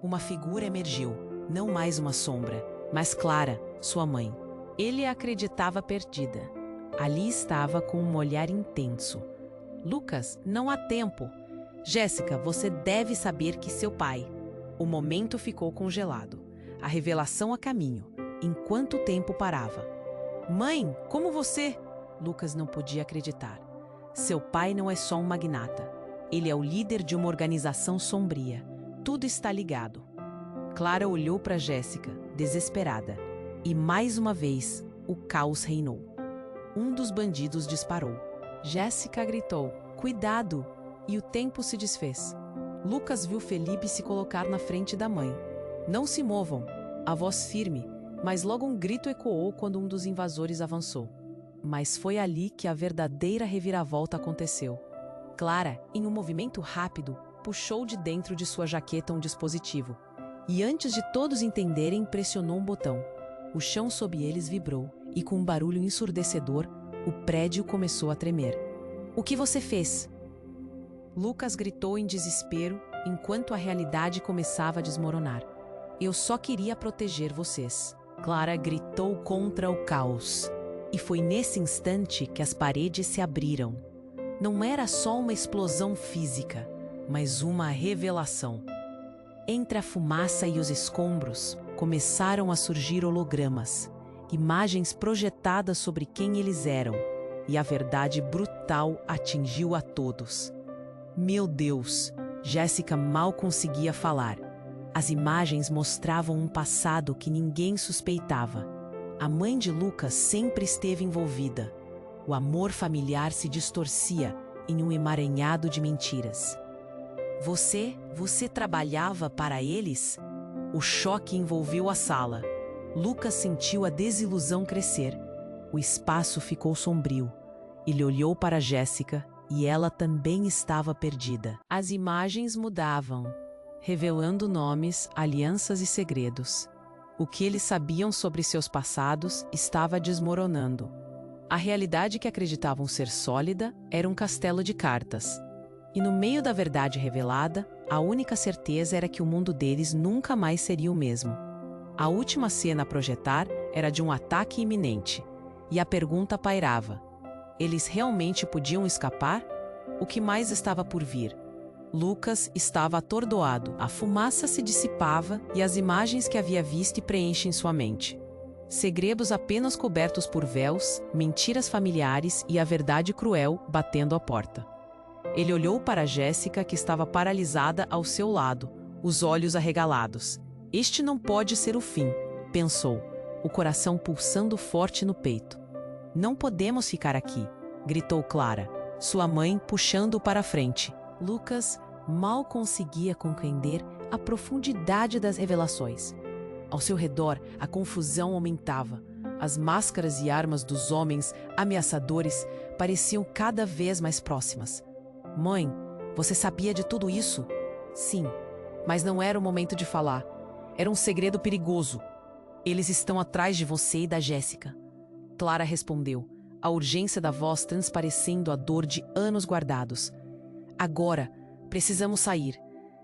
Uma figura emergiu, não mais uma sombra, mas Clara, sua mãe. Ele a acreditava perdida. Ali estava com um olhar intenso. "Lucas, não há tempo." "Jéssica, você deve saber que seu pai." O momento ficou congelado. A revelação a caminho, enquanto o tempo parava. "Mãe, como você?" Lucas não podia acreditar. Seu pai não é só um magnata. Ele é o líder de uma organização sombria. Tudo está ligado. Clara olhou para Jéssica, desesperada. E mais uma vez, o caos reinou. Um dos bandidos disparou. Jéssica gritou: "Cuidado!" E o tempo se desfez. Lucas viu Felipe se colocar na frente da mãe. "Não se movam!" A voz firme, mas logo um grito ecoou quando um dos invasores avançou. Mas foi ali que a verdadeira reviravolta aconteceu. Clara, em um movimento rápido, puxou de dentro de sua jaqueta um dispositivo. E antes de todos entenderem, pressionou um botão. O chão sob eles vibrou, e com um barulho ensurdecedor, o prédio começou a tremer. "O que você fez?" Lucas gritou em desespero, enquanto a realidade começava a desmoronar. "Eu só queria proteger vocês." Clara gritou contra o caos. E foi nesse instante que as paredes se abriram. Não era só uma explosão física, mas uma revelação. Entre a fumaça e os escombros, começaram a surgir hologramas, imagens projetadas sobre quem eles eram, e a verdade brutal atingiu a todos. Meu Deus! Jéssica mal conseguia falar. As imagens mostravam um passado que ninguém suspeitava. A mãe de Lucas sempre esteve envolvida. O amor familiar se distorcia em um emaranhado de mentiras. Você trabalhava para eles?" O choque envolveu a sala. Lucas sentiu a desilusão crescer. O espaço ficou sombrio. Ele olhou para Jéssica e ela também estava perdida. As imagens mudavam, revelando nomes, alianças e segredos. O que eles sabiam sobre seus passados estava desmoronando. A realidade que acreditavam ser sólida era um castelo de cartas. E no meio da verdade revelada, a única certeza era que o mundo deles nunca mais seria o mesmo. A última cena a projetar era de um ataque iminente. E a pergunta pairava: eles realmente podiam escapar? O que mais estava por vir? Lucas estava atordoado. A fumaça se dissipava e as imagens que havia visto preenchem sua mente. Segredos apenas cobertos por véus, mentiras familiares e a verdade cruel batendo à porta. Ele olhou para Jéssica, que estava paralisada ao seu lado, os olhos arregalados. Este não pode ser o fim, pensou, o coração pulsando forte no peito. Não podemos ficar aqui, gritou Clara, sua mãe puxando-o para a frente. Lucas mal conseguia compreender a profundidade das revelações. Ao seu redor, a confusão aumentava. As máscaras e armas dos homens ameaçadores pareciam cada vez mais próximas. "Mãe, você sabia de tudo isso?" "Sim, mas não era o momento de falar. Era um segredo perigoso. Eles estão atrás de você e da Jéssica." Clara respondeu, a urgência da voz transparecendo a dor de anos guardados. "Agora, precisamos sair."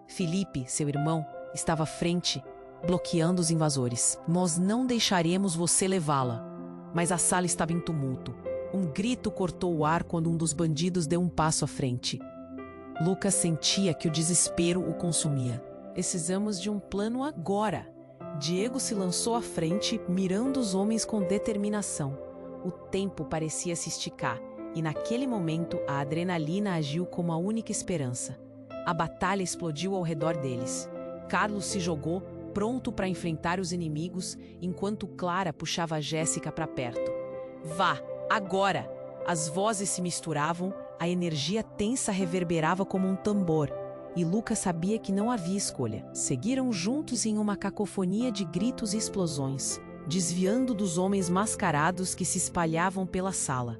Felipe, seu irmão, estava à frente, bloqueando os invasores. "Nós não deixaremos você levá-la." Mas a sala estava em tumulto. Um grito cortou o ar quando um dos bandidos deu um passo à frente. Lucas sentia que o desespero o consumia. "Precisamos de um plano agora." Diego se lançou à frente, mirando os homens com determinação. O tempo parecia se esticar, e naquele momento a adrenalina agiu como a única esperança. A batalha explodiu ao redor deles. Carlos se jogou, pronto para enfrentar os inimigos, enquanto Clara puxava Jéssica para perto. "Vá, agora!" As vozes se misturavam, a energia tensa reverberava como um tambor, e Lucas sabia que não havia escolha. Seguiram juntos em uma cacofonia de gritos e explosões, desviando dos homens mascarados que se espalhavam pela sala.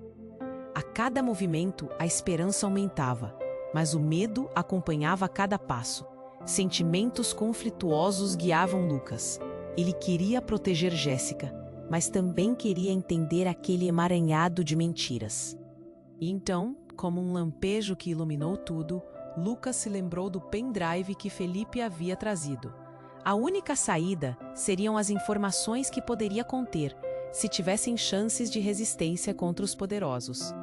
A cada movimento, a esperança aumentava, mas o medo acompanhava cada passo. Sentimentos conflituosos guiavam Lucas. Ele queria proteger Jéssica, mas também queria entender aquele emaranhado de mentiras. E então, como um lampejo que iluminou tudo, Lucas se lembrou do pendrive que Felipe havia trazido. A única saída seriam as informações que poderia conter, se tivessem chances de resistência contra os poderosos.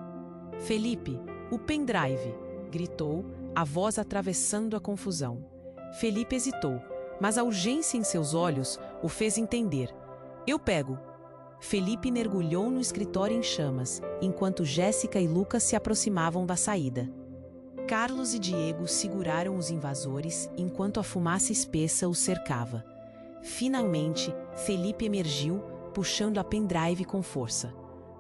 "Felipe, o pendrive!" gritou, a voz atravessando a confusão. Felipe hesitou, mas a urgência em seus olhos o fez entender. "Eu pego." Felipe mergulhou no escritório em chamas, enquanto Jéssica e Lucas se aproximavam da saída. Carlos e Diego seguraram os invasores enquanto a fumaça espessa os cercava. Finalmente, Felipe emergiu, puxando a pendrive com força.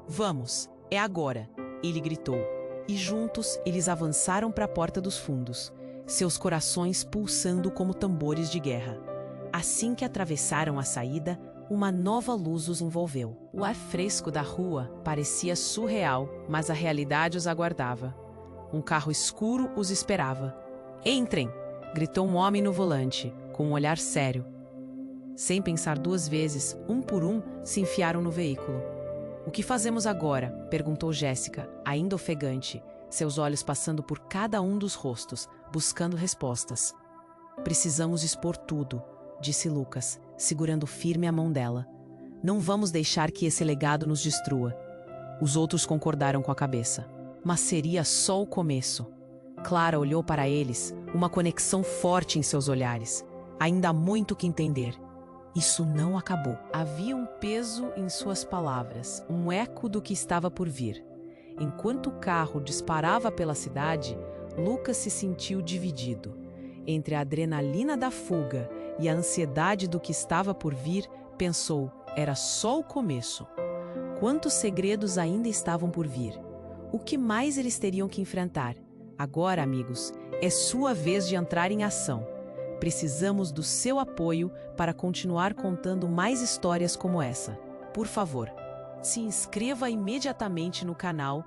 Vamos, é agora, ele gritou, e juntos eles avançaram para a porta dos fundos, seus corações pulsando como tambores de guerra. Assim que atravessaram a saída, uma nova luz os envolveu. O ar fresco da rua parecia surreal, mas a realidade os aguardava. Um carro escuro os esperava. "Entrem!" gritou um homem no volante, com um olhar sério. Sem pensar duas vezes, um por um, se enfiaram no veículo. "O que fazemos agora?" perguntou Jéssica, ainda ofegante, seus olhos passando por cada um dos rostos, buscando respostas. "Precisamos expor tudo", disse Lucas, segurando firme a mão dela. "Não vamos deixar que esse legado nos destrua." Os outros concordaram com a cabeça. Mas seria só o começo. Clara olhou para eles, uma conexão forte em seus olhares. Ainda há muito que entender. Isso não acabou. Havia um peso em suas palavras, um eco do que estava por vir. Enquanto o carro disparava pela cidade, Lucas se sentiu dividido. Entre a adrenalina da fuga e a ansiedade do que estava por vir, pensou, era só o começo. Quantos segredos ainda estavam por vir? O que mais eles teriam que enfrentar? Agora, amigos, é sua vez de entrar em ação. Precisamos do seu apoio para continuar contando mais histórias como essa. Por favor, se inscreva imediatamente no canal